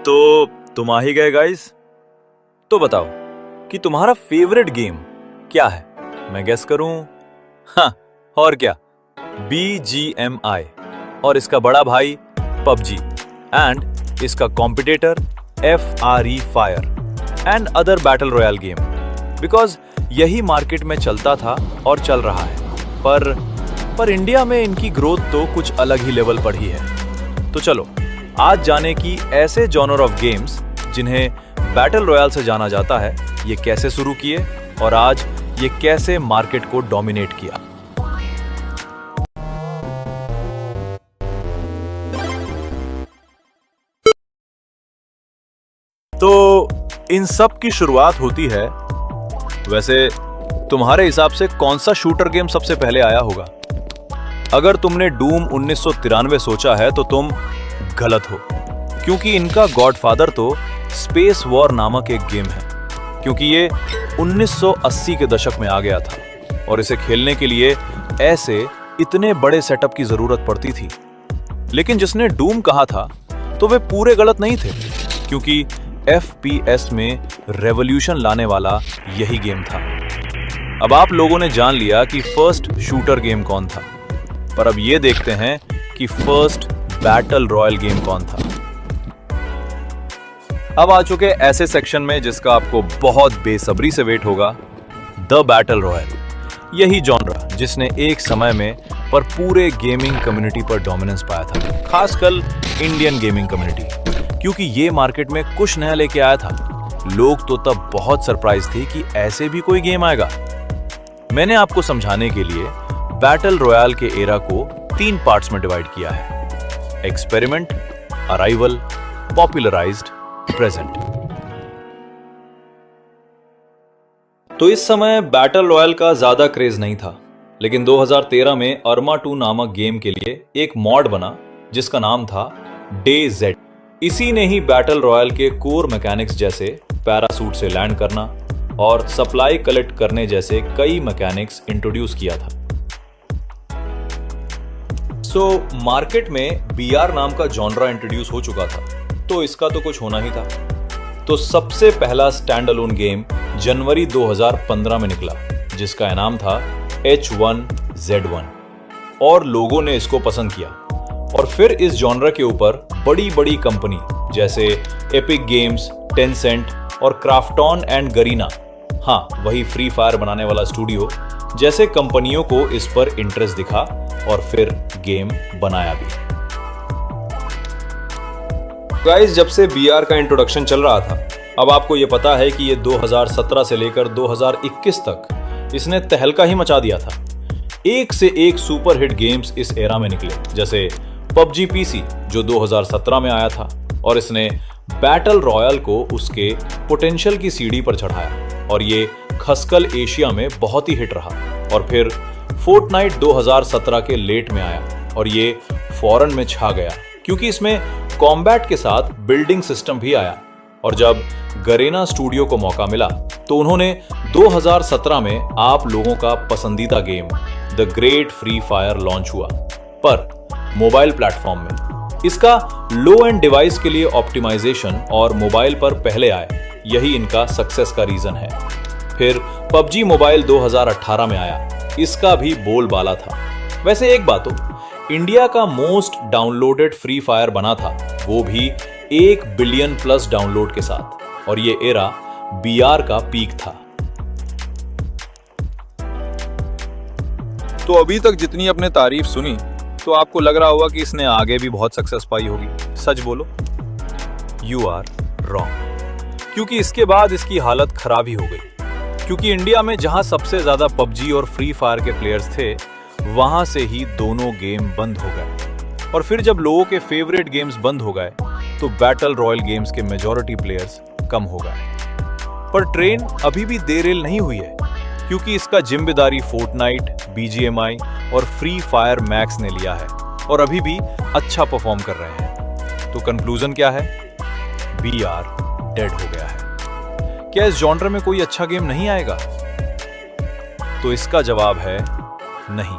तो तुम आ ही गए गाइस। तो बताओ कि तुम्हारा फेवरेट गेम क्या है। मैं गेस करूं? हाँ, और क्या, BGMI और इसका बड़ा भाई PUBG एंड इसका competitor FRE fire and other battle royal game. Because यही मार्केट में चलता था और चल रहा है, पर इंडिया में इनकी ग्रोथ तो कुछ अलग ही लेवल पर ही है। तो चलो आज जाने की ऐसे जॉनर ऑफ गेम्स जिन्हें बैटल रॉयल से जाना जाता है, ये कैसे शुरू किए और आज ये कैसे मार्केट को डोमिनेट किया। तो इन सब की शुरुआत होती है, वैसे तुम्हारे हिसाब से कौन सा शूटर गेम सबसे पहले आया होगा? अगर तुमने डूम 1993 सोचा है तो तुम गलत हो, क्योंकि इनका गॉडफादर तो स्पेस वॉर नामक एक गेम है, क्योंकि ये 1980 के दशक में आ गया था और इसे खेलने के लिए ऐसे इतने बड़े सेटअप की जरूरत पड़ती थी। लेकिन जिसने डूम कहा था तो वे पूरे गलत नहीं थे, क्योंकि FPS में रेवोल्यूशन लाने वाला यही गेम था। अब आप लोगों ने जान लिया कि फर्स्ट शूटर गेम कौन था, पर अब ये देखते हैं कि फर्स्ट बैटल रॉयल गेम कौन था। अब आ चुके ऐसे सेक्शन में जिसका आपको बहुत बेसब्री से वेट होगा, द बैटल रॉयल। यही जॉनरा जिसने एक समय में पर पूरे गेमिंग कम्युनिटी पर डोमिनेंस पाया था, खासकर इंडियन गेमिंग कम्युनिटी, क्योंकि ये मार्केट में कुछ नया लेके आया था। लोग तो तब बहुत सरप्राइज थे कि ऐसे भी कोई गेम आएगा। मैंने आपको समझाने के लिए बैटल रॉयल के एरा को 3 पार्ट्स में डिवाइड किया है: एक्सपेरिमेंट, अराइवल, पॉपुलराइज्ड, प्रेजेंट। तो इस समय बैटल रॉयल का ज्यादा क्रेज नहीं था, लेकिन 2013 में अरमा 2 नामक गेम के लिए एक मॉड बना जिसका नाम था DayZ। इसी ने ही बैटल रॉयल के कोर मैकेनिक्स जैसे पैरासूट से लैंड करना और सप्लाई कलेक्ट करने जैसे कई मैकेनिक्स इंट्रोड्यूस किया था। सो मार्केट में BR नाम का जॉनरा इंट्रोड्यूस हो चुका था, तो इसका तो कुछ होना ही था। तो सबसे पहला स्टैंड अलोन गेम जनवरी 2015 में निकला, जिसका इनाम था H1Z1, और लोगों ने इसको पसंद किया। और फिर इस जॉनरा के ऊपर बड़ी बड़ी कंपनी जैसे एपिक गेम्स, टेंसेंट और क्राफ्टॉन एंड गरीना, हाँ वही फ्री फायर बनाने वाला स्टूडियो, जैसे कंपनियों को इस पर इंटरेस्ट दिखा और फिर गेम बनाया भी। गाइस, जब से BR का इंट्रोडक्शन चल रहा था, अब आपको ये पता है कि ये 2017 से लेकर 2021 तक इसने तहलका ही मचा दिया था। एक से एक सुपर हिट गेम्स इस एरा में निकले, जैसे PUBG PC जो 2017 में आया था और इसने बैटल रॉयल को उसके पोटेंशियल की सीढ़ी पर चढ़ाया और ये खसकल एशिया में बहुत ही हिट रहा। और फिर फोर्टनाइट 2017 के लेट में आया और ये फॉरेन में छा गया, क्योंकि इसमें कॉम्बैट के साथ बिल्डिंग सिस्टम भी आया। और जब गरेना स्टूडियो को मौका मिला तो उन्होंने 2017 में आप लोगों का पसंदीदा game the great free fire launch हुआ, पर मोबाइल प्लेटफॉर्म में। इसका लो एंड डिवाइस के लिए ऑप्टिमाइजेशन और मोबाइल पर पहले आए, यही इनका सक्सेस का रीजन है। फिर PUBG मोबाइल 2018 में आया, इसका भी बोलबाला था। वैसे एक बात हो, इंडिया का मोस्ट डाउनलोडेड फ्री फायर बना था, वो भी 1 बिलियन प्लस डाउनलोड के साथ, और ये एरा BR का पीक था। तो अभी तक जितनी अपने तारीफ सुनी, तो आपको लग रहा होगा कि इसने आगे भी बहुत सक्सेस पाई होगी। सच बोलो, यू आर रॉन्ग, क्योंकि इसके बाद इसकी हालत खराब ही हो गई। क्योंकि इंडिया में जहां सबसे ज्यादा PUBG और फ्री फायर के प्लेयर्स थे, वहां से ही दोनों गेम बंद हो गए। और फिर जब लोगों के फेवरेट गेम्स बंद हो गए, तो बैटल रॉयल गेम्स के मेजॉरिटी प्लेयर्स कम हो गए। पर ट्रेन अभी भी देरेल नहीं हुई है, क्योंकि इसका जिम्मेदारी फोर्टनाइट, BGMI और फ्री फायर मैक्स ने लिया है और अभी भी अच्छा परफॉर्म कर रहे हैं। तो कंक्लूजन क्या है? BR डेड हो गया है। क्या इस जॉनर में कोई अच्छा गेम नहीं आएगा? तो इसका जवाब है नहीं।